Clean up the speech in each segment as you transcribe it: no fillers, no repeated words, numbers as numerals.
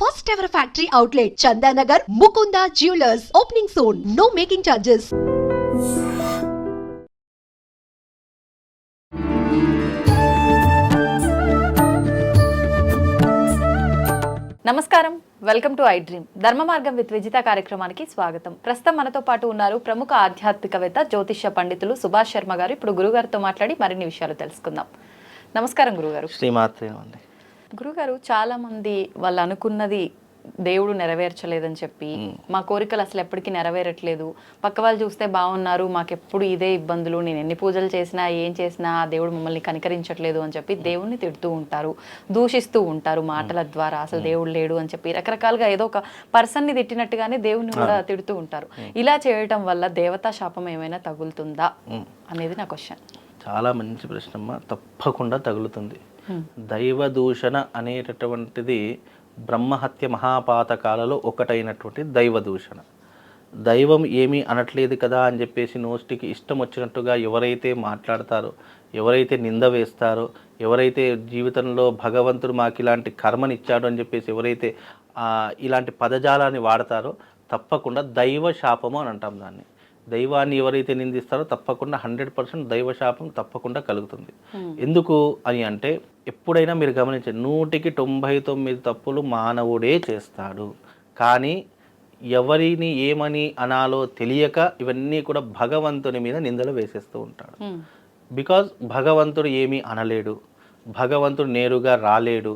First ever factory outlet, Chandanagar, Mukunda Jewelers, opening soon. No making charges. నమస్కారం, welcome to I dream. ధర్మ మార్గం with Vijitha కార్యక్రమానికి స్వాగతం. ప్రస్తుతం మనతో పాటు ఉన్నారు ప్రముఖ ఆధ్యాత్మికవేత్త, జ్యోతిష్య పండితులు సుభాష్ శర్మ గారు. ఇప్పుడు గురుగారితో మాట్లాడి మరిన్ని విషయాలు తెలుసుకుందాం. నమస్కారం గురుగారు. శ్రీమాత్రే. గురుగారు, చాలా మంది వాళ్ళు అనుకున్నది దేవుడు నెరవేర్చలేదని చెప్పి, మా కోరికలు అసలు ఎప్పటికీ నెరవేరట్లేదు, పక్క వాళ్ళు చూస్తే బాగున్నారు, మాకెప్పుడు ఇదే ఇబ్బందులు, నేను ఎన్ని పూజలు చేసినా ఏం చేసినా ఆ దేవుడు మమ్మల్ని కనికరించట్లేదు అని చెప్పి దేవుణ్ణి తిడుతూ ఉంటారు, దూషిస్తూ ఉంటారు మాటల ద్వారా. అసలు దేవుడు లేడు అని చెప్పి రకరకాలుగా ఏదో ఒక పర్సన్ని తిట్టినట్టుగానే దేవుణ్ణి కూడా తిడుతూ ఉంటారు. ఇలా చేయటం వల్ల దేవతా శాపం ఏమైనా తగులుతుందా అనేది నా క్వశ్చన్. చాలా మంచి ప్రశ్నమ్మ. తప్పకుండా తగులుతుంది. దైవ దూషణ అనేటటువంటిది బ్రహ్మహత్య మహాపాతకాలలో ఒకటైనటువంటి దైవ దూషణ. దైవం ఏమీ అనట్లేదు కదా అని చెప్పేసి నోస్టికి ఇష్టం వచ్చినట్టుగా ఎవరైతే మాట్లాడతారో, ఎవరైతే నింద వేస్తారో, ఎవరైతే జీవితంలో భగవంతుడు మాకు ఇలాంటి కర్మనిచ్చాడు అని చెప్పేసి ఎవరైతే ఇలాంటి పదజాలాన్ని వాడతారో తప్పకుండా దైవ శాపము అని అంటాం దాన్ని. దైవాన్ని ఎవరైతే నిందిస్తారో తప్పకుండా 100% దైవశాపం తప్పకుండా కలుగుతుంది. ఎందుకు అని అంటే, ఎప్పుడైనా మీరు గమనించండి, 199 తప్పులు మానవుడే చేస్తాడు. కానీ ఎవరిని ఏమని అనాలో తెలియక ఇవన్నీ కూడా భగవంతుని మీద నిందలు వేసేస్తూ ఉంటాడు. బికాజ్ భగవంతుడు ఏమీ అనలేడు, భగవంతుడు నేరుగా రాలేడు,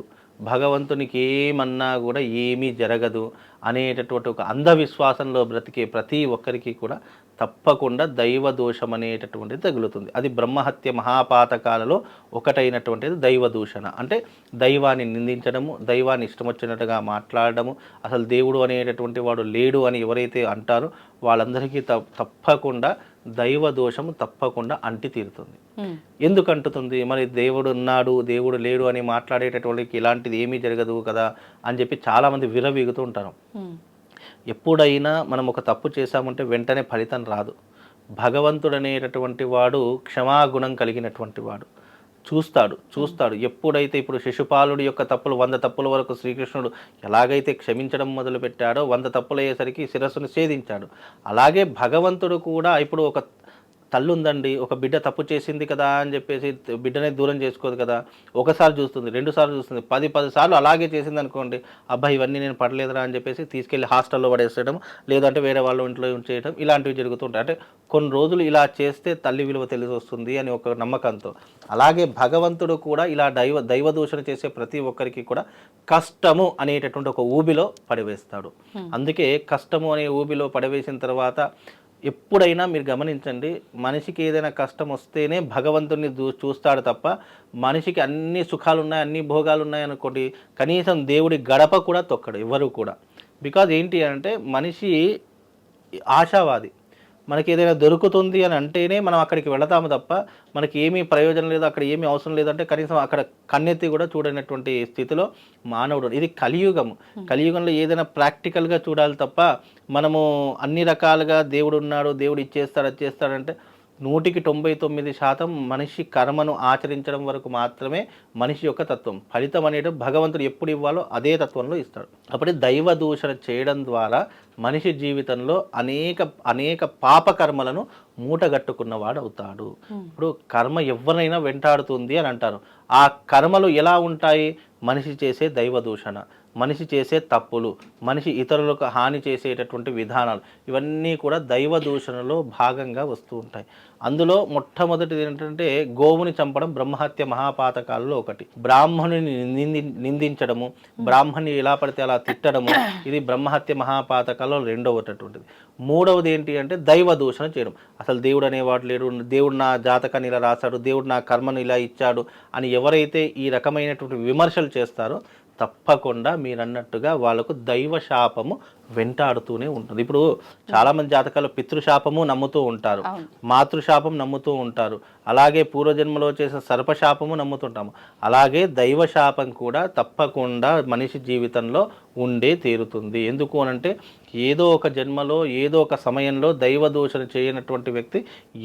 భగవంతునికి ఏమన్నా కూడా ఏమీ జరగదు అనేటటువంటి ఒక అంధవిశ్వాసంలో బ్రతికే ప్రతి ఒక్కరికి కూడా తప్పకుండా దైవ దోషం అనేటటువంటిది తగులుతుంది. అది బ్రహ్మహత్య మహాపాతకాలలో ఒకటైనటువంటిది దైవ దూషణ. అంటే దైవాన్ని నిందించడము, దైవాన్ని ఇష్టం వచ్చినట్టుగా మాట్లాడడము, అసలు దేవుడు అనేటటువంటి వాడు లేడు అని ఎవరైతే అంటారో వాళ్ళందరికీ తప్పకుండా దైవ దోషము తప్పకుండా అంటి తీరుతుంది. ఎందుకు అంటుతుంది? మరి దేవుడు ఉన్నాడు, దేవుడు లేడు అని మాట్లాడేటటువంటికి ఇలాంటిది ఏమీ జరగదు కదా అని చెప్పి చాలామంది విర్రవీగుతూ ఉంటారు. ఎప్పుడైనా మనం ఒక తప్పు చేశామంటే వెంటనే ఫలితం రాదు. భగవంతుడు అనేటటువంటి వాడు క్షమాగుణం కలిగినటువంటి వాడు. చూస్తాడు. ఎప్పుడైతే ఇప్పుడు శిశుపాలుడి యొక్క తప్పులు 100 తప్పుల వరకు శ్రీకృష్ణుడు ఎలాగైతే క్షమించడం మొదలుపెట్టాడో 100 తప్పులు అయ్యేసరికి శిరస్సును ఛేదించాడు. అలాగే భగవంతుడు కూడా ఇప్పుడు ఒక తల్లి ఉందండి, ఒక బిడ్డ తప్పు చేసింది కదా అని చెప్పేసి బిడ్డనే దూరం చేసుకోదు కదా. ఒకసారి చూస్తుంది, 2 సార్లు చూస్తుంది, 10 సార్లు అలాగే చేసింది అనుకోండి, అబ్బాయి ఇవన్నీ నేను పడలేదురా అని చెప్పేసి తీసుకెళ్ళి హాస్టల్లో పడేసేయడం, లేదంటే వేరే వాళ్ళ ఇంట్లో ఉంచేయడం, ఇలాంటివి జరుగుతుంటాయి. అంటే కొన్ని రోజులు ఇలా చేస్తే తల్లి విలువ తెలిసి వస్తుంది అని ఒక నమ్మకంతో. అలాగే భగవంతుడు కూడా ఇలా దైవ దూషణ చేసే ప్రతి ఒక్కరికి కూడా కష్టము అనేటటువంటి ఒక ఊబిలో పడవేస్తాడు. అందుకే కష్టము అనే ఊబిలో పడవేసిన తర్వాత ఎప్పుడైనా మీరు గమనించండి, మనిషికి ఏదైనా కష్టం వస్తేనే భగవంతుడిని చూస్తాడు తప్ప, మనిషికి అన్ని సుఖాలు ఉన్నాయి, అన్ని భోగాలు ఉన్నాయి అనుకోండి, కనీసం దేవుడి గడప కూడా తొక్కడు ఎవరు కూడా. బికాజ్ ఏంటి అంటే మనిషి ఆశావాది. మనకి ఏదైనా దొరుకుతుంది అని అంటేనే మనం అక్కడికి వెళతాము తప్ప మనకి ఏమీ ప్రయోజనం లేదు, అక్కడ ఏమీ అవసరం లేదంటే కనీసం అక్కడ కన్నెత్తి కూడా చూడనటువంటి స్థితిలో మానవుడు. ఇది కలియుగము. కలియుగంలో ఏదైనా ప్రాక్టికల్గా చూడాలి తప్ప మనము అన్ని రకాలుగా దేవుడు ఉన్నాడు, దేవుడు ఇచ్చేస్తాడు, అది చేస్తాడంటే 199% మనిషి కర్మను ఆచరించడం వరకు మాత్రమే మనిషి యొక్క తత్వం. ఫలితం అనేది భగవంతుడు ఎప్పుడు ఇవ్వాలో అదే తత్వంలో ఇస్తాడు. అప్పుడే దైవ దూషణ చేయడం ద్వారా మనిషి జీవితంలో అనేక పాపకర్మలను మూటగట్టుకున్నవాడు అవుతాడు. ఇప్పుడు కర్మ ఎవరినైనా వెంటాడుతుంది అని అంటారు. ఆ కర్మలు ఎలా ఉంటాయి? మనిషి చేసే దైవ దూషణ, మనిషి చేసే తప్పులు, మనిషి ఇతరులకు హాని చేసేటటువంటి విధానాలు, ఇవన్నీ కూడా దైవ దూషణలో భాగంగా వస్తూ ఉంటాయి. అందులో మొట్టమొదటిది ఏంటంటే గోవుని చంపడం బ్రహ్మహత్య మహాపాతకాలలో ఒకటి. బ్రాహ్మణుని నిందించడము, బ్రాహ్మణుని ఎలా పడితే అలా తిట్టడము, ఇది బ్రహ్మహత్య మహాపాతకాలలో రెండవటటువంటిది. మూడవది ఏంటి అంటే దైవ దూషణ చేయడం. అసలు దేవుడు అనేవాడు లేడు, దేవుడు నా జాతకాన్ని ఇలా రాశాడు, దేవుడు నా కర్మను ఇలా ఇచ్చాడు అని ఎవరైతే ఈ రకమైనటువంటి విమర్శలు చేస్తారో తప్పకుండా మీరన్నట్టుగా వాళ్ళకు దైవ శాపము వెంటాడుతూనే ఉంటుంది. ఇప్పుడు చాలామంది జాతకాల్లో పితృశాపము నమ్ముతూ ఉంటారు, మాతృశాపం నమ్ముతూ ఉంటారు, అలాగే పూర్వజన్మలో చేసిన సర్పశాపము నమ్ముతుంటాము. అలాగే దైవశాపం కూడా తప్పకుండా మనిషి జీవితంలో ఉండే తీరుతుంది. ఎందుకు అనంటే ఏదో ఒక జన్మలో ఏదో ఒక సమయంలో దైవ దూషణ చేయనటువంటి వ్యక్తి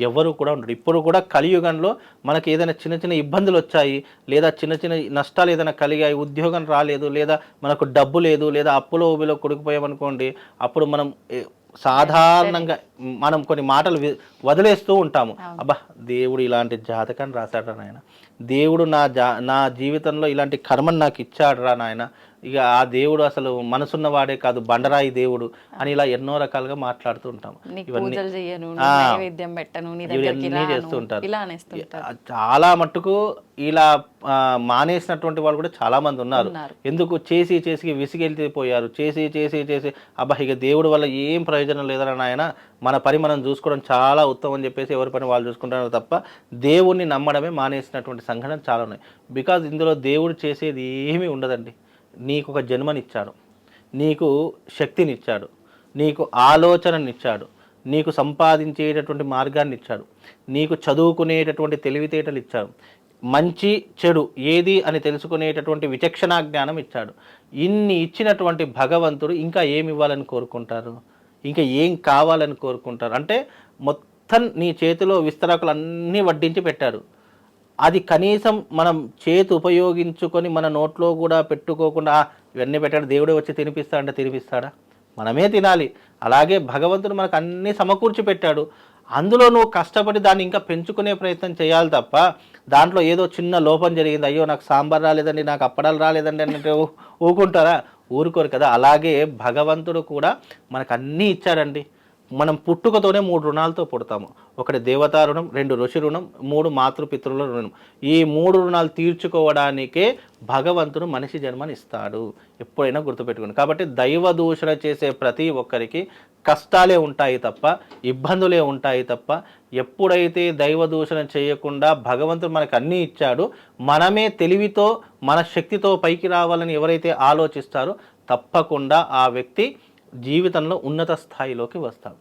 ఎవరు కూడా ఉండరు. ఇప్పుడు కూడా కలియుగంలో మనకి ఏదైనా చిన్న చిన్న ఇబ్బందులు వచ్చాయి, లేదా చిన్న చిన్న నష్టాలు ఏదైనా కలిగాయి, ఉద్యోగం రాలేదు, లేదా మనకు డబ్బు లేదు, లేదా అప్పులో ఊబిలో కొడుకుపోయామనుకోండి, అప్పుడు మనం సాధారణంగా మనం కొన్ని మాటలు వదిలేస్తూ ఉంటాము. అబ్బా దేవుడు ఇలాంటి జాతకాన్ని రాశాడు నాయన, దేవుడు నా జీవితంలో ఇలాంటి కర్మను నాకు ఇచ్చాడు రా నాయన, ఇక ఆ దేవుడు అసలు మనసున్నవాడే కాదు బండరాయి దేవుడు అని ఇలా ఎన్నో రకాలుగా మాట్లాడుతూ ఉంటాము. ఇవన్నీ చేస్తూ ఉంటారు. చాలా మట్టుకు ఇలా మానేసినటువంటి వాళ్ళు కూడా చాలా మంది ఉన్నారు. ఎందుకు చేసి చేసి విసిగెళ్ళిపోయారు, చేసి చేసి చేసి అబ్బా ఇక దేవుడు వల్ల ఏం ప్రయోజనం లేదరా నాయన, మన పని మనం చూసుకోవడం చాలా ఉత్తమం అని చెప్పేసి ఎవరి పని వాళ్ళు చూసుకుంటారు తప్ప దేవుణ్ణి నమ్మడమే మానేసినటువంటి సంఘటన చాలా ఉన్నాయి. బికాజ్ ఇందులో దేవుడు చేసేది ఏమీ ఉండదండి. నీకు ఒక జన్మనిచ్చాడు, నీకు శక్తినిచ్చాడు, నీకు ఆలోచననిచ్చాడు, నీకు సంపాదించేటటువంటి మార్గాన్ని ఇచ్చాడు, నీకు చదువుకునేటటువంటి తెలివితేటలు ఇచ్చాడు, మంచి చెడు ఏది అని తెలుసుకునేటటువంటి విచక్షణా జ్ఞానం ఇచ్చాడు. ఇన్ని ఇచ్చినటువంటి భగవంతుడు ఇంకా ఏమి ఇవ్వాలని కోరుకుంటారు, ఇంకా ఏం కావాలని కోరుకుంటారు? అంటే మొత్తం నీ చేతిలో విస్తరాకులన్నీ వడ్డించి పెట్టాడు. అది కనీసం మనం చేతి ఉపయోగించుకొని మన నోట్లో కూడా పెట్టుకోకుండా ఇవన్నీ పెట్టాడు, దేవుడే వచ్చి తినిపిస్తాడంటే తినిపిస్తాడా? మనమే తినాలి. అలాగే భగవంతుడు మనకు అన్నీ సమకూర్చి పెట్టాడు, అందులో నువ్వు కష్టపడి దాన్ని ఇంకా పెంచుకునే ప్రయత్నం చేయాలి తప్ప దాంట్లో ఏదో చిన్న లోపం జరిగింది, అయ్యో నాకు సాంబార్ రాలేదండి, నాకు అప్పడాలు రాలేదండి అంటే ఊరుకుంటారా? ఊరుకోరు కదా. అలాగే భగవంతుడు కూడా మనకు అన్నీ ఇచ్చాడండి. మనం పుట్టుకతోనే 3 రుణాలతో పుడతాము. ఒకటి దేవతా రుణం, 2 ఋషి రుణం, 3 మాతృపితృల రుణం. ఈ 3 రుణాలు తీర్చుకోవడానికే భగవంతుడు మనిషి జన్మనిస్తాడు. ఎప్పుడైనా గుర్తుపెట్టుకోండి. కాబట్టి దైవ దూషణ చేసే ప్రతి ఒక్కరికి కష్టాలే ఉంటాయి తప్ప ఇబ్బందులే ఉంటాయి తప్ప, ఎప్పుడైతే దైవ దూషణ చేయకుండా భగవంతుడు మనకు అన్నీ ఇచ్చాడు, మనమే తెలివితో మన శక్తితో పైకి రావాలని ఎవరైతే ఆలోచిస్తారో తప్పకుండా ఆ వ్యక్తి జీవితంలో ఉన్నత స్థాయిలోకి వస్తాం.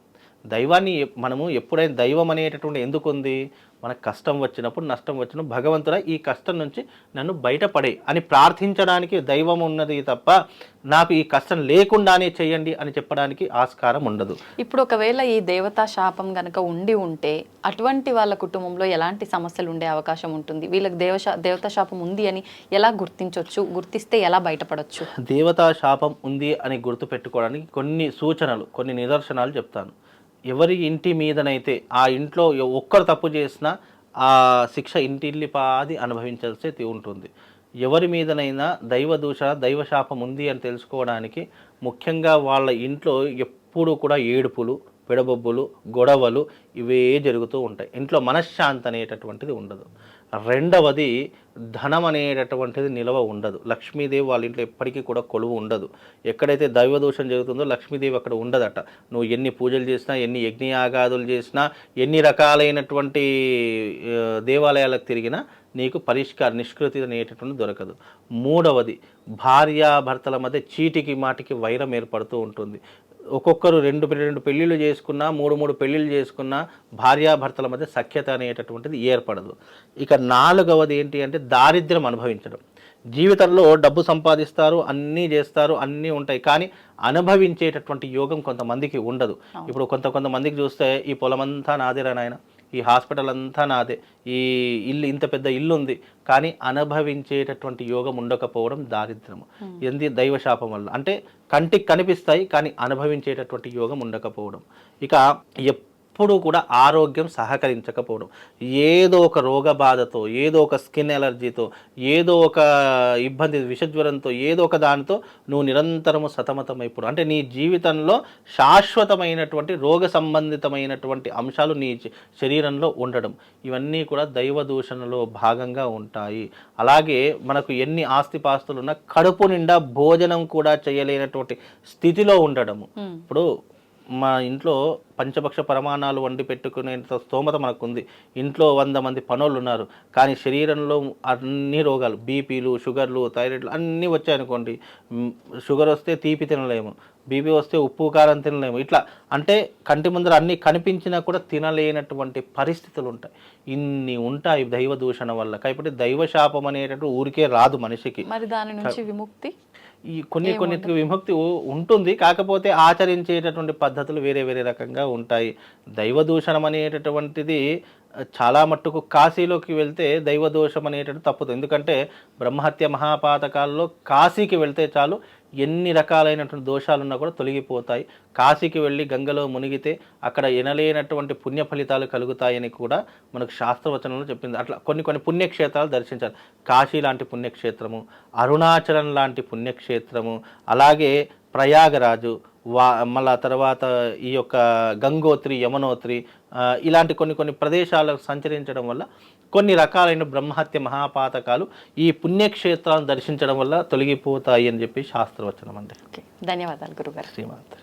దైవాన్ని మనము ఎప్పుడైనా దైవం అనేటటువంటి ఎందుకు ఉంది, మనకు కష్టం వచ్చినప్పుడు నష్టం వచ్చినప్పుడు భగవంతుడా ఈ కష్టం నుంచి నన్ను బయటపడే అని ప్రార్థించడానికి దైవం ఉన్నది తప్ప నాకు ఈ కష్టం లేకుండానే చేయండి అని చెప్పడానికి ఆస్కారం ఉండదు. ఇప్పుడు ఒకవేళ ఈ దేవతా శాపం గనక ఉంటే అటువంటి వాళ్ళ కుటుంబంలో ఎలాంటి సమస్యలు ఉండే అవకాశం ఉంటుంది? వీళ్ళకి దేవతా శాపం ఉంది అని ఎలా గుర్తించవచ్చు, గుర్తిస్తే ఎలా బయటపడవచ్చు? దేవతా శాపం ఉంది అని గుర్తుపెట్టుకోవడానికి కొన్ని సూచనలు, కొన్ని నిదర్శనాలు చెప్తాను. ఎవరి ఇంటి మీదనైతే ఆ ఇంట్లో ఒక్కరు తప్పు చేసినా ఆ శిక్ష ఇంటిల్లిపాది అనుభవించాల్సి ఉంటుంది. ఎవరి మీదనైనా దైవ దూషణ దైవశాపం ఉంది అని తెలుసుకోవడానికి ముఖ్యంగా వాళ్ళ ఇంట్లో ఎప్పుడూ కూడా ఏడుపులు, పిడబొబ్బులు, గొడవలు ఇవే జరుగుతూ ఉంటాయి. ఇంట్లో మనశ్శాంతి అనేటటువంటిది ఉండదు. రెండవది ధనం అనేటటువంటిది నిలవ ఉండదు. లక్ష్మీదేవి వాళ్ళ ఇంట్లో ఎప్పటికీ కూడా కొలువు ఉండదు. ఎక్కడైతే దైవదోషం జరుగుతుందో లక్ష్మీదేవి అక్కడ ఉండదట. నువ్వు ఎన్ని పూజలు చేసినా, ఎన్ని యజ్ఞయాగాదులు చేసినా, ఎన్ని రకాలైనటువంటి దేవాలయాలకు తిరిగినా నీకు నిష్కృతి అనేటటువంటి దొరకదు. మూడవది భార్యాభర్తల మధ్య చీటికి మాటికి వైరం ఏర్పడుతూ ఉంటుంది. ఒక్కొక్కరు రెండు పెళ్ళిళ్ళు చేసుకున్నా, 3 పెళ్ళిళ్ళు చేసుకున్నా భార్యాభర్తల మధ్య సఖ్యత అనేటటువంటిది ఏర్పడదు. ఇక 4వది ఏంటి అంటే దారిద్ర్యం అనుభవించడం. జీవితంలో డబ్బు సంపాదిస్తారు, అన్నీ చేస్తారు, అన్నీ ఉంటాయి, కానీ అనుభవించేటటువంటి యోగం కొంతమందికి ఉండదు. ఇప్పుడు కొంతమందికి చూస్తే ఈ పొలమంతా నాదేరా నాయన, ఈ హాస్పిటల్ అంతా నాదే, ఈ ఇల్లు ఇంత పెద్ద ఇల్లు ఉంది, కానీ అనుభవించేటటువంటి యోగం ఉండకపోవడం దారిద్ర్యము. ఎంది దైవశాపం వల్ల. అంటే కంటికి కనిపిస్తాయి కానీ అనుభవించేటటువంటి యోగం ఉండకపోవడం. ఇక ఎప్పుడూ కూడా ఆరోగ్యం సహకరించకపోవడం. ఏదో ఒక రోగ బాధతో, ఏదో ఒక స్కిన్ ఎలర్జీతో, ఏదో ఒక ఇబ్బంది విషజ్వరంతో, ఏదో ఒక దానితో నువ్వు నిరంతరము సతమతమైపోవడం. అంటే నీ జీవితంలో శాశ్వతమైనటువంటి రోగ సంబంధితమైనటువంటి అంశాలు నీ శరీరంలో ఉండడం. ఇవన్నీ కూడా దైవ దూషణలో భాగంగా ఉంటాయి. అలాగే మనకు ఎన్ని ఆస్తిపాస్తులు ఉన్నా కడుపు నిండా భోజనం కూడా చేయలేనటువంటి స్థితిలో ఉండడము. ఇప్పుడు మా ఇంట్లో పంచభక్ష ప్రమాణాలు వండి పెట్టుకునేంత స్తోమత మనకుంది. ఇంట్లో 100 మంది పనోళ్ళు ఉన్నారు, కానీ శరీరంలో అన్ని రోగాలు, బీపీలు, షుగర్లు, థైరాయిడ్లు అన్నీ వచ్చాయనుకోండి. షుగర్ వస్తే తీపి తినలేము, బీపీ వస్తే ఉప్పు కారం తినలేము. ఇట్లా అంటే కంటి ముందర అన్నీ కనిపించినా కూడా తినలేనటువంటి పరిస్థితులు ఉంటాయి. ఇన్ని ఉంటాయి దైవ దూషణ వల్ల. కాబట్టి దైవ శాపం అనేటటువంటి ఊరికే రాదు మనిషికి. మరి దాని నుంచి విముక్తి ఈ కొన్నిటికి విముక్తి ఉంటుంది, కాకపోతే ఆచరించేటటువంటి పద్ధతులు వేరే వేరే రకంగా ఉంటాయి. దైవ దూషణం అనేటటువంటిది చాలా మట్టుకు కాశీలోకి వెళ్తే దైవ దోషం అనేటటువంటి తప్పుతుంది. ఎందుకంటే బ్రహ్మహత్య మహాపాతకాల్లో కాశీకి వెళ్తే చాలు ఎన్ని రకాలైనటువంటి దోషాలున్నా కూడా తొలగిపోతాయి. కాశీకి వెళ్ళి గంగలో మునిగితే అక్కడ ఎనలేనటువంటి పుణ్య ఫలితాలు కలుగుతాయని కూడా మనకు శాస్త్రవచనంలో చెప్పింది. అట్లా కొన్ని పుణ్యక్షేత్రాలు దర్శించాలి. కాశీ లాంటి పుణ్యక్షేత్రము, అరుణాచలం లాంటి పుణ్యక్షేత్రము, అలాగే ప్రయాగరాజు, మళ్ళా తర్వాత ఈ యొక్క గంగోత్రి, యమునోత్రి, ఇలాంటి కొన్ని ప్రదేశాలకు సంచరించడం వల్ల కొన్ని రకాలైన బ్రహ్మహత్య మహాపాతకాలు ఈ పుణ్యక్షేత్రాలను దర్శించడం వల్ల తొలగిపోతాయి అని చెప్పి శాస్త్రవచనం అండి. ధన్యవాదాలు గురుగారు. శ్రీమాత్రి.